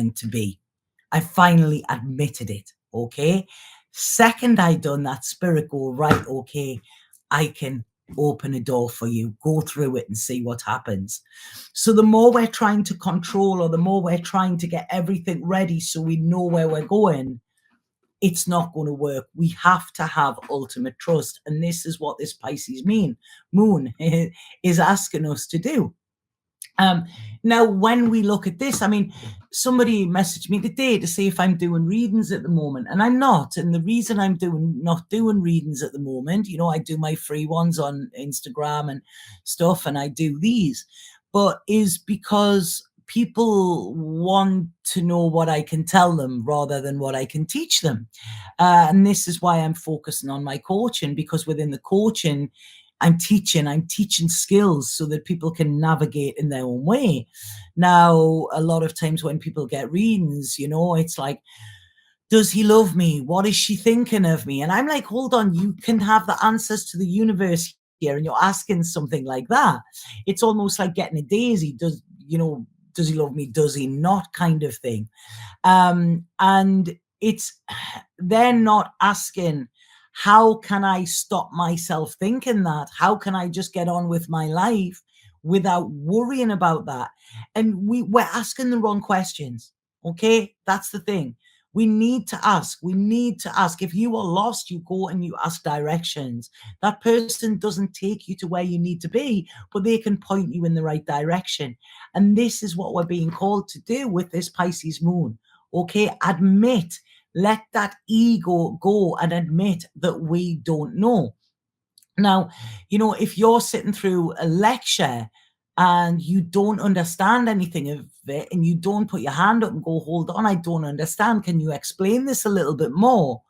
meant to be. I finally admitted it, okay? Second I done that, spirit go, right, okay, I can open a door for you, go through it and see what happens. So the more we're trying to control, or the more we're trying to get everything ready so we know where we're going, it's not going to work. We have to have ultimate trust. And this is what this Pisces moon is asking us to do. Now, when we look at this, I mean, somebody messaged me today to say if I'm doing readings at the moment, and I'm not. And the reason I'm not doing readings at the moment, you know, I do my free ones on Instagram and stuff, and I do these, but is because people want to know what I can tell them rather than what I can teach them. And this is why I'm focusing on my coaching, because within the coaching, I'm teaching skills so that people can navigate in their own way. Now, a lot of times when people get readings, you know, it's like, does he love me? What is she thinking of me? And I'm like, hold on, you can have the answers to the universe here, and you're asking something like that. It's almost like getting a daisy. Does he love me? Does he not? Kind of thing. And they're not asking, how can I stop myself thinking that? How can I just get on with my life without worrying about that? And we're asking the wrong questions. Okay, that's the thing. We need to ask. We need to ask. If you are lost, you go and you ask directions. That person doesn't take you to where you need to be, but they can point you in the right direction. And this is what we're being called to do with this Pisces moon. Okay, admit, let that ego go and admit that we don't know. Now, you know, if you're sitting through a lecture and you don't understand anything of it, and you don't put your hand up and go, hold on, I don't understand, can you explain this a little bit more?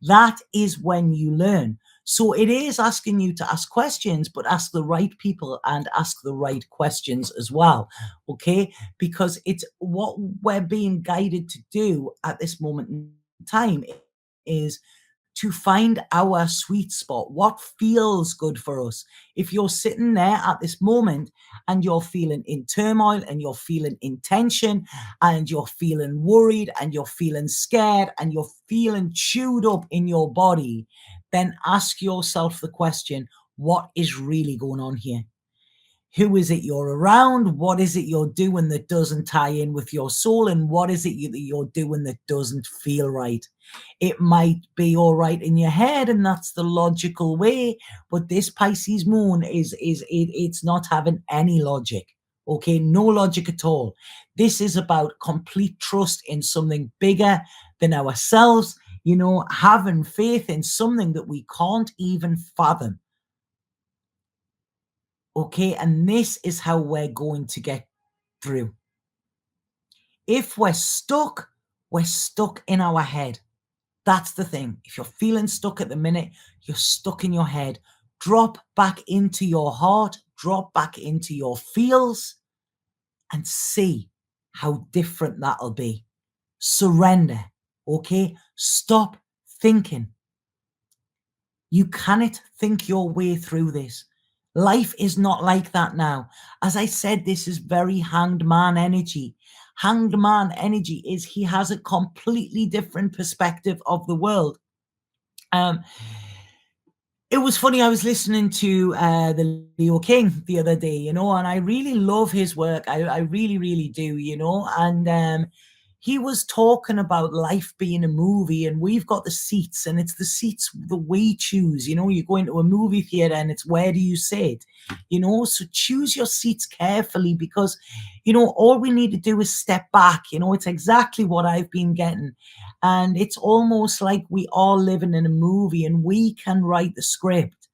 That is when you learn. So it is asking you to ask questions, but ask the right people and ask the right questions as well. Okay, because it's what we're being guided to do at this moment in time is to find our sweet spot, what feels good for us. If you're sitting there at this moment and you're feeling in turmoil and you're feeling in tension and you're feeling worried and you're feeling scared and you're feeling chewed up in your body, then ask yourself the question, what is really going on here? Who is it you're around? What is it you're doing that doesn't tie in with your soul? And what is it that you're doing that doesn't feel right? It might be all right in your head, and that's the logical way. But this Pisces moon it's not having any logic. Okay, no logic at all. This is about complete trust in something bigger than ourselves, you know, having faith in something that we can't even fathom. Okay, and this is how we're going to get through. If we're stuck in our head. That's the thing. If you're feeling stuck at the minute, you're stuck in your head. Drop back into your heart, drop back into your feels, and see how different that'll be. Surrender, okay? Stop thinking. You cannot think your way through this. Life is not like that now. As I said, this is very hanged man energy. Hanged man energy is he has a completely different perspective of the world. It was funny. I was listening to the Leo King the other day, you know, and I really love his work. I really, really do, you know, and he was talking about life being a movie, and we've got the seats, and it's the seats that we choose. You know, you go into a movie theater and it's where do you sit, you know, so choose your seats carefully, because, you know, all we need to do is step back. You know, it's exactly what I've been getting. And it's almost like we are living in a movie and we can write the script.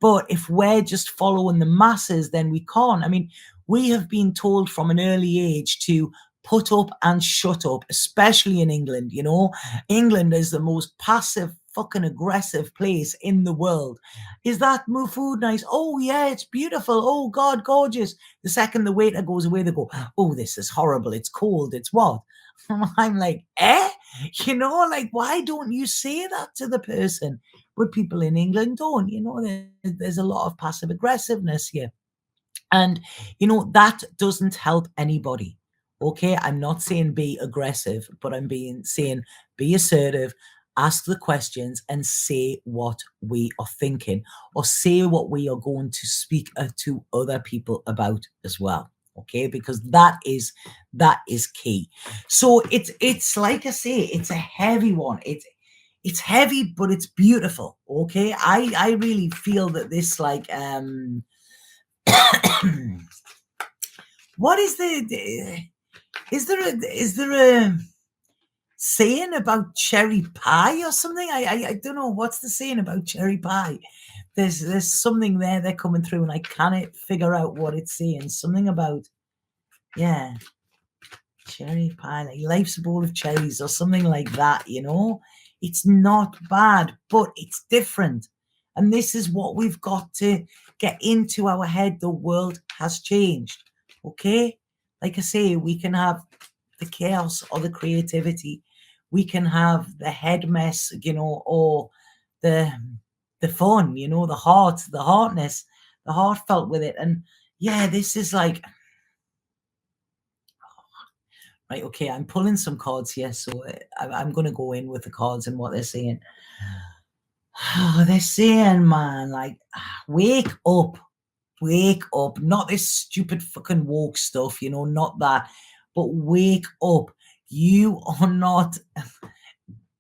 But if we're just following the masses, then we can't. I mean, we have been told from an early age to put up and shut up, especially in England. You know, England is the most passive, fucking aggressive place in the world. Is that food nice? Oh, yeah, it's beautiful. Oh, God, gorgeous. The second the waiter goes away, they go, oh, this is horrible. It's cold. It's what? I'm like, eh? You know, like, why don't you say that to the person? But people in England don't, you know, there's a lot of passive aggressiveness here. And, you know, that doesn't help anybody. Okay, I'm not saying be aggressive, but I'm saying be assertive, ask the questions, and say what we are thinking, or say what we are going to speak to other people about as well. Okay, because that is key. So it's like I say, it's a heavy one. It's heavy, but it's beautiful. Okay, I really feel that this like what is is there a saying about cherry pie or something? I don't know what's the saying about cherry pie. There's something there they're coming through, and I cannot figure out what it's saying. Something about, yeah, cherry pie, like life's a bowl of cherries or something like that. It's not bad, but it's different, and this is what we've got to get into our head. The world has changed. Okay, like I say, we can have the chaos or the creativity. We can have the head mess, or the fun, the heartness, the heartfelt with it. And yeah, this is like, right, okay, I'm pulling some cards here, so I'm going to go in with the cards and what they're saying. Oh, they're saying, man, like, wake up, not this stupid fucking woke stuff, not that, but wake up. You are not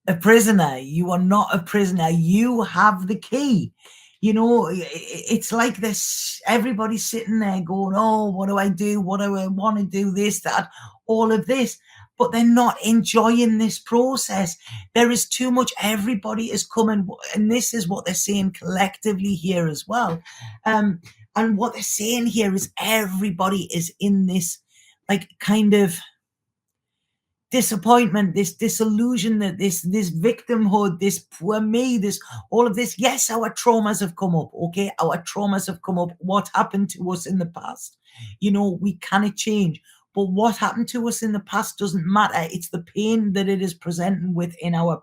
a prisoner. You are not a prisoner. You have the key. It's like this. Everybody's sitting there going, oh, what do I do? What do I want to do? This, that, all of this. But they're not enjoying this process. There is too much. Everybody is coming. And this is what they're saying collectively here as well. And what they're saying here is everybody is in this, like, kind of disappointment, this disillusionment, this victimhood, this poor me, this all of this. Yes, our traumas have come up. Okay, our traumas have come up. What happened to us in the past, we cannot change. But what happened to us in the past doesn't matter. It's the pain that it is presenting within our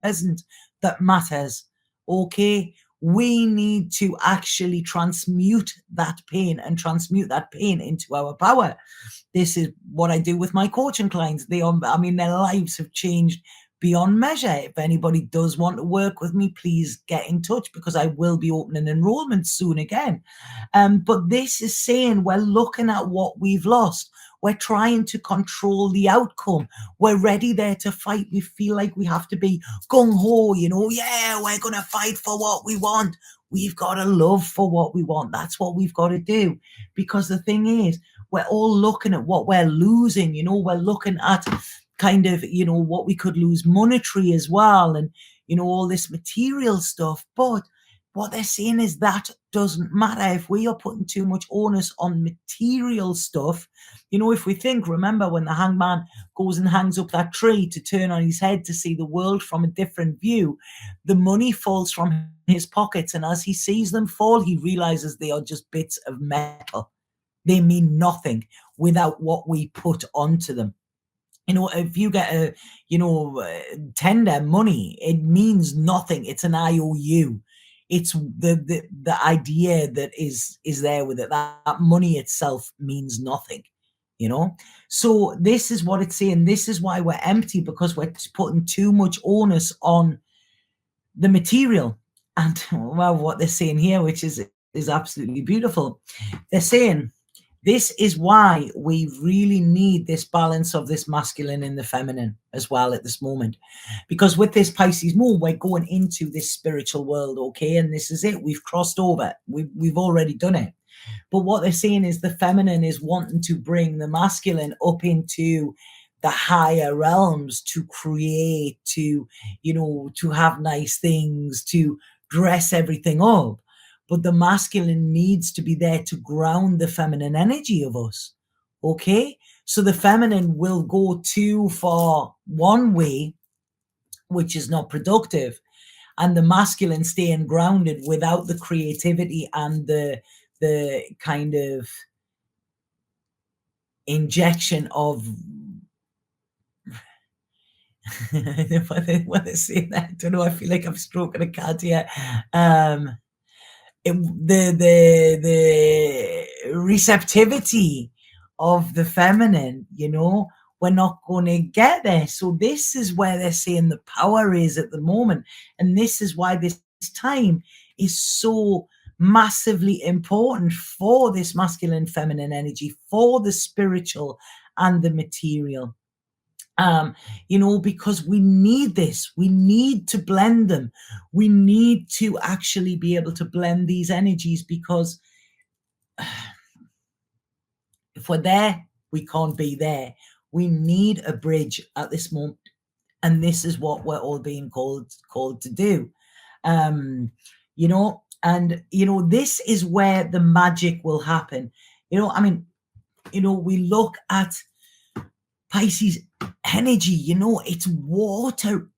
present that matters. Okay, we need to actually transmute that pain and transmute that pain into our power. This is what I do with my coaching clients. Their lives have changed beyond measure. If anybody does want to work with me, please get in touch, because I will be opening enrollment soon again. But this is saying we're looking at what we've lost. We're trying to control the outcome. We're ready there to fight. We feel like we have to be gung-ho, yeah, we're going to fight for what we want. We've got to love for what we want. That's what we've got to do. Because the thing is, we're all looking at what we're losing. We're looking at kind of, what we could lose monetary as well, and, all this material stuff. But what they're saying is that doesn't matter. If we are putting too much onus on material stuff, if we think, remember when the hangman goes and hangs up that tree to turn on his head to see the world from a different view, the money falls from his pockets, and as he sees them fall, he realizes they are just bits of metal. They mean nothing without what we put onto them. If you get a, tender money, it means nothing. It's an IOU. It's the idea that is there with it. That money itself means nothing, So this is what it's saying. This is why we're empty, because we're putting too much onus on the material. And well, what they're saying here, which is absolutely beautiful, they're saying, this is why we really need this balance of this masculine and the feminine as well at this moment. Because with this Pisces moon, we're going into this spiritual world, okay? And this is it. We've crossed over. We've already done it. But what they're saying is the feminine is wanting to bring the masculine up into the higher realms, to create, to have nice things, to dress everything up. But the masculine needs to be there to ground the feminine energy of us. Okay? So the feminine will go too far one way, which is not productive, and the masculine staying grounded without the creativity and the kind of injection of what they say that, I don't know, I feel like I'm stroking a cat here. The receptivity of the feminine, we're not going to get there. So this is where they're saying the power is at the moment. And this is why this time is so massively important for this masculine feminine energy, for the spiritual and the material. Because we need this, we need to blend them, we need to actually be able to blend these energies, because if we're there, we can't be there. We need a bridge at this moment, and this is what we're all being called to do. This is where the magic will happen. We look at Pisces energy, it's water,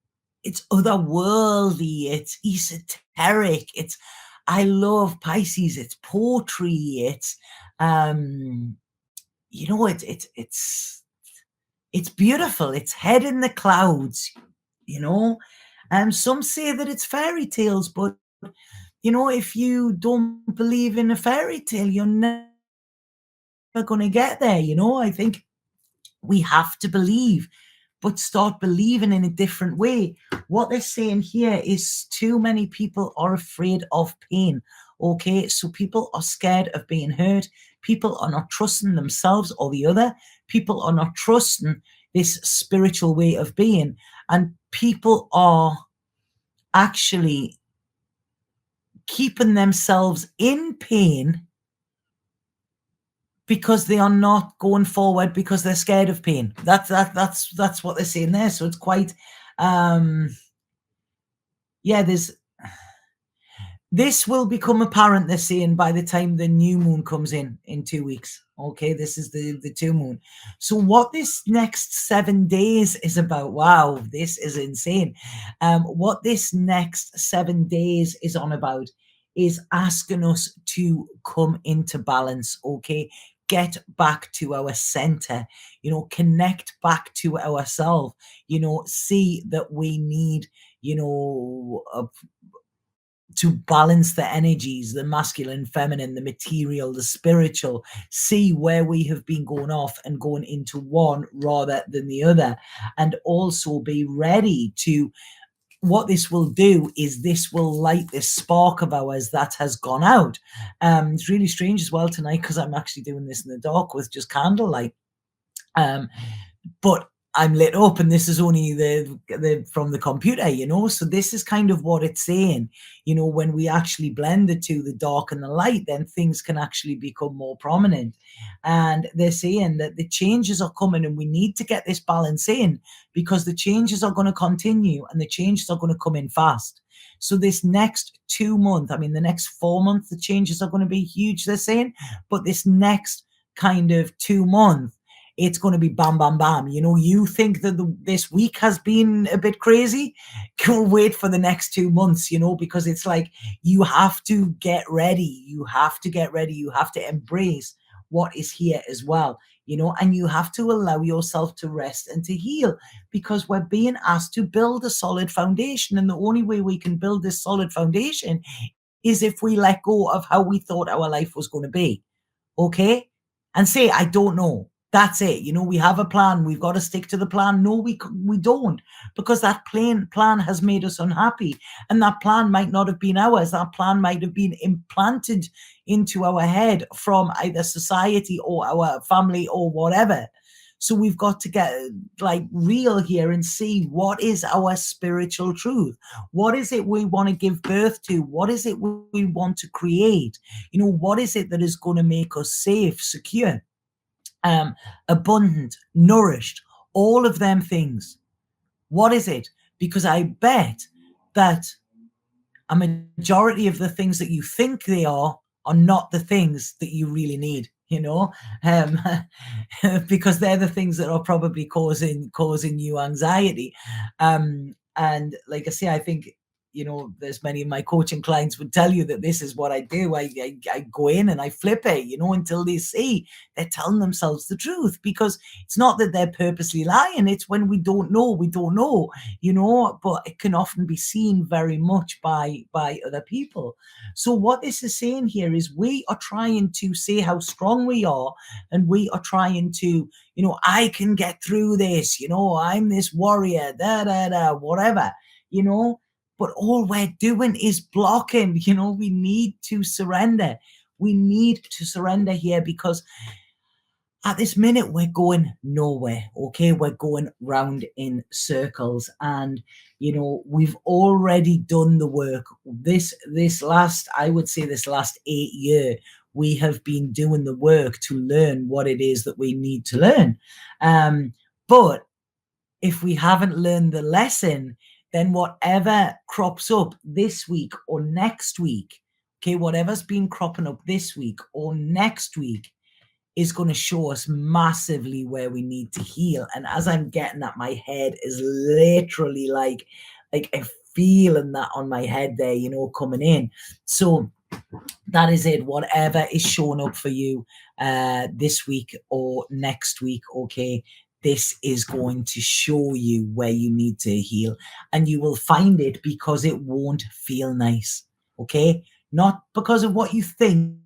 it's otherworldly, it's esoteric, I love Pisces, it's poetry, it's it's beautiful, it's head in the clouds, some say that it's fairy tales, but if you don't believe in a fairy tale, you're never going to get there. I think we have to believe, but start believing in a different way. What they're saying here is too many people are afraid of pain. Okay, so people are scared of being hurt. People are not trusting themselves or the other. People are not trusting this spiritual way of being. And people are actually keeping themselves in pain because they are not going forward because they're scared of pain. That's what they're saying there. So it's quite, this will become apparent, they're saying, by the time the new moon comes in 2 weeks. Okay, this is the 2 moon. So what this next 7 days is about, wow, this is insane. What this next 7 days is on about is asking us to come into balance, okay? Get back to our center, connect back to ourselves, see that we need, to balance the energies, the masculine, feminine, the material, the spiritual, see where we have been going off and going into one rather than the other, and also be ready to, what this will do is this will light this spark of ours that has gone out. It's really strange as well tonight because I'm actually doing this in the dark with just candlelight. But I'm lit up, and this is only the from the computer, so this is kind of what it's saying. When we actually blend the two, the dark and the light, then things can actually become more prominent. And they're saying that the changes are coming, and we need to get this balance in, because the changes are going to continue and the changes are going to come in fast. So this next 2 months, the next 4 months, the changes are going to be huge, they're saying, but this next kind of 2 months, it's going to be bam, bam, bam. You think that this week has been a bit crazy? Wait for the next 2 months, because it's like you have to get ready. You have to get ready. You have to embrace what is here as well, and you have to allow yourself to rest and to heal, because we're being asked to build a solid foundation. And the only way we can build this solid foundation is if we let go of how we thought our life was going to be. Okay? And say, I don't know. That's it. We have a plan. We've got to stick to the plan. No, we don't, because that plan has made us unhappy. And that plan might not have been ours. That plan might have been implanted into our head from either society or our family or whatever. So we've got to get real here and see what is our spiritual truth. What is it we want to give birth to? What is it we want to create? What is it that is going to make us safe, secure, abundant, nourished, all of them things? What is it? Because I bet that a majority of the things that you think they are not the things that you really need, because they're the things that are probably causing you anxiety. And like I say, I think, you know, there's many of my coaching clients would tell you that this is what I do. I go in and I flip it, you know, until they see they're telling themselves the truth, because it's not that they're purposely lying. It's when we don't know, you know, but it can often be seen very much by other people. So what this is saying here is we are trying to say how strong we are, and we are trying to, you know, I can get through this, you know, I'm this warrior, whatever, you know, but all we're doing is blocking. You know, we need to surrender. We need to surrender here, because at this minute we're going nowhere. Okay, we're going round in circles, and you know, we've already done the work. This last, I would say, this last 8 year, we have been doing the work to learn what it is that we need to learn. But if we haven't learned the lesson, then whatever crops up this week or next week, okay, whatever's been cropping up this week or next week is going to show us massively where we need to heal. And as I'm getting that, my head is literally like I'm feeling that on my head there, you know, coming in. So that is it. Whatever is showing up for you this week or next week, okay, this is going to show you where you need to heal, and you will find it because it won't feel nice, okay? Not because of what you think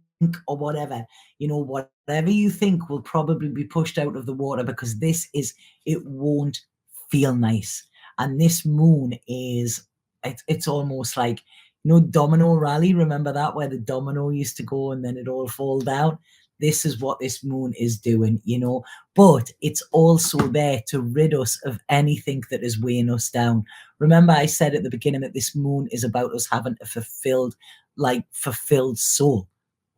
or whatever, you know, whatever you think will probably be pushed out of the water, because it won't feel nice. And this moon is, it's almost like, you know, domino rally, remember that, where the domino used to go and then it all fall down? This is what this moon is doing, you know, but it's also there to rid us of anything that is weighing us down. Remember, I said at the beginning that this moon is about us having a fulfilled soul.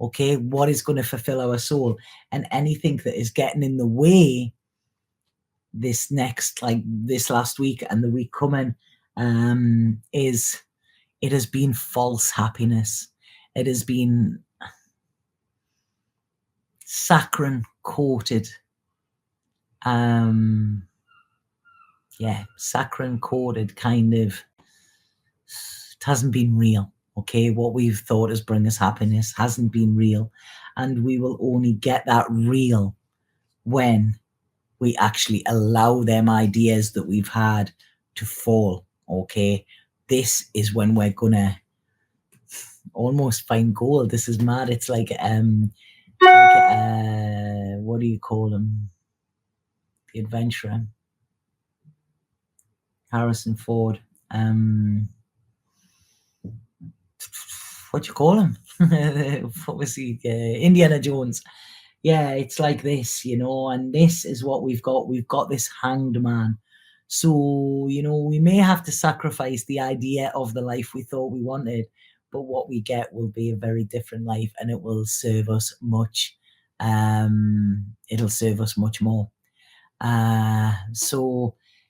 Okay, what is going to fulfill our soul? And anything that is getting in the way this last week and the week coming, it has been false happiness. It has been saccharine coated, saccharine coated kind of, it hasn't been real. Okay, what we've thought has bring us happiness hasn't been real, and we will only get that real when we actually allow them ideas that we've had to fall. Okay, this is when we're gonna almost find gold. This is mad. It's like what do you call him? The adventurer, Harrison Ford. What do you call him? What was he? Indiana Jones. Yeah, it's like this, you know, and this is what we've got. We've got this hanged man. So, you know, we may have to sacrifice the idea of the life we thought we wanted, but what we get will be a very different life, and it will serve us much. It'll serve us much more. So